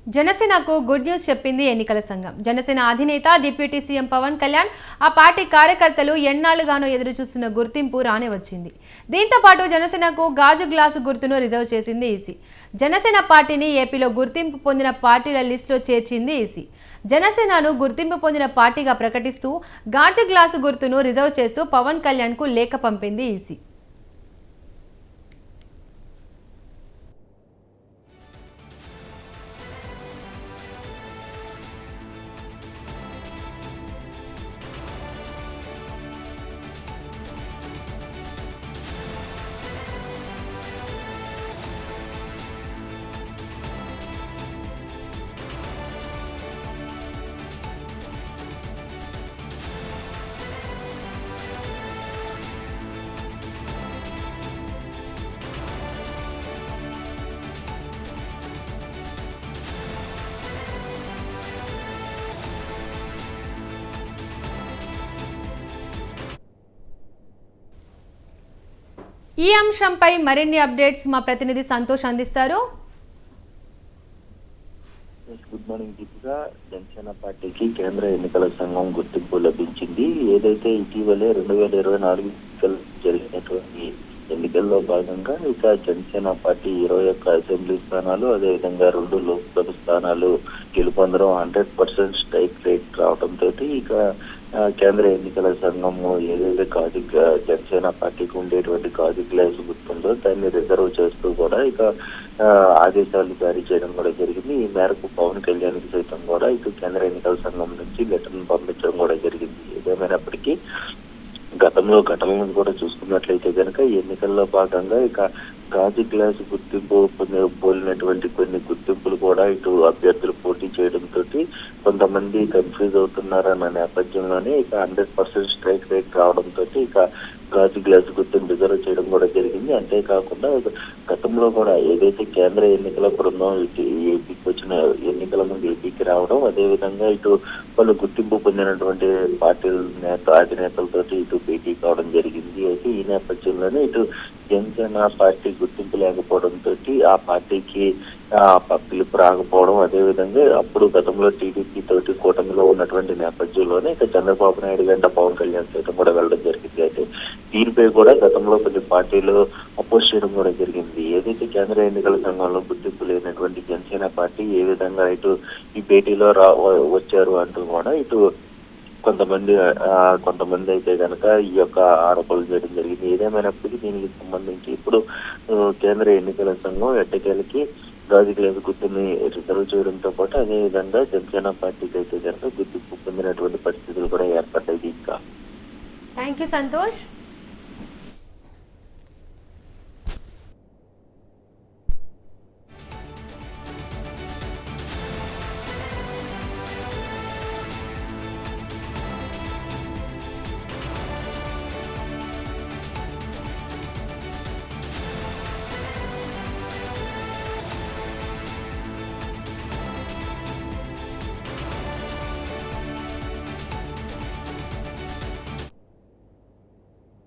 జనసేనకు good news చెప్పింది ఎన్నికల సంఘం. జనసేన అధినేత డిప్యూటీ సీఎం పవన్ కళ్యాణ్ ఆ పార్టీ కార్యకర్తలు ఎన్నాళ్లుగానో ఎదురు చూస్తున్న గుర్తింపు రానే వచ్చింది. దీంతో పాటు జనసేనకు గాజు గ్లాసు గుర్తును రిజర్వ్ చేసింది ఈసీ. జనసేన పార్టీని ఏపీలో గుర్తింపు పొందిన పార్టీల లిస్టులో చేర్చింది ఈసీ. జనసేనను గుర్తింపు పొందిన పార్టీగా ప్రకటిస్తూ గాజు గ్లాసు గుర్తును రిజర్వ్ చేస్తూ పవన్ కళ్యాణ్కు లేఖ పంపింది ఈసీ. ఈ అంశంపై మరిన్ని అప్డేట్స్ మా ప్రతినిధి సంతోష్ అందిస్తారు. Good morning Deepika. జనసేన పార్టీకి కేంద్ర ఎన్నికల సంఘం గుర్తింపు లభించింది. ఏదైతే ఇటీవలే 2024 జరిగినటువంటి ఎన్నికల్లో భాగంగా ఇక జనసేన పార్టీ 21 అసెంబ్లీ స్థానాలు, అదేవిధంగా 2 లోక్సభ స్థానాలు గెలుపొందడం 100% స్ట్రైక్ రేట్ రావడంతో ఇక కేంద్ర ఎన్నికల సంఘము ఏదైతే జనసేన పార్టీకి ఉండేటువంటి గాజు గ్లాస్ గుర్తుందో దాన్ని రిజర్వ్ చేస్తూ కూడా ఇక ఆదేశాలు జారీ చేయడం కూడా జరిగింది. ఈ మేరకు పవన్ కళ్యాణ్ కి సైతం కూడా ఇక కేంద్ర ఎన్నికల సంఘం నుంచి లెటర్ను పంపించడం కూడా జరిగింది. ఏదేమైనప్పటికీ గతంలో ఘటనలను కూడా చూసుకున్నట్లయితే కనుక ఎన్నికల్లో భాగంగా ఇక గాజు గ్లాస్ గుర్తింపు పోలినటువంటి కొన్ని గుర్తింపులు కూడా ఇటు అభ్యర్థులు పోటీ చేయడంతో కొంతమంది కన్ఫ్యూజ్ అవుతున్నారన్న నేపథ్యంలోనే ఇక 100% స్ట్రైక్ రేట్ రావడంతో ఇక గాజు గ్లాస్ గుర్తును రిజర్వ్ చేయడం కూడా జరిగింది. అంతేకాకుండా గతంలో కూడా ఏదైతే కేంద్ర ఎన్నికల బృందం ఏపీకి వచ్చిన ఎన్నికల ముందు ఏపీకి రావడం, అదేవిధంగా ఇటు వాళ్ళు గుర్తింపు పొందినటువంటి పార్టీల అధినేతలతో ఇటు భేటీ కావడం జరిగింది. అయితే ఈ నేపథ్యంలోనే ఇటు జనసేన పార్టీ గుర్తింపు లేకపోవడంతో ఆ పార్టీకి పిలుపు రాకపోవడం, అదేవిధంగా అప్పుడు గతంలో టీడీపీ తోటి కూటమిలో ఉన్నటువంటి నేపథ్యంలోనే ఇక చంద్రబాబు నాయుడు గంట పవన్ కళ్యాణ్ సైతం కూడా వెళ్ళడం జరిగింది. అయితే దీనిపై కూడా గతంలో కొన్ని పార్టీలు అపోజ్ చేయడం కూడా జరిగింది. ఏదైతే కేంద్ర ఎన్నికల సంఘంలో గుర్తింపు లేనటువంటి జనసేన పార్టీ ఏ విధంగా ఇటు ఈ భేటీలో వచ్చారు అంటూ కూడా ఇటు కొంతమంది అయితే కనుక ఈ యొక్క ఆరోపణలు చేయడం జరిగింది. ఏదేమైనప్పటికీ దీనికి సంబంధించి ఇప్పుడు కేంద్ర ఎన్నికల సంఘం ఎట్టకేలకి గాజు గ్లాస్ గుర్తుని రిజర్వ్ చేయడంతో పాటు అదేవిధంగా జనసేన పార్టీకి అయితే కనుక గుర్తింపు పొందినటువంటి పరిస్థితులు కూడా ఏర్పడ్డాయి. ఇంకా థ్యాంక్ యూ సంతోష్.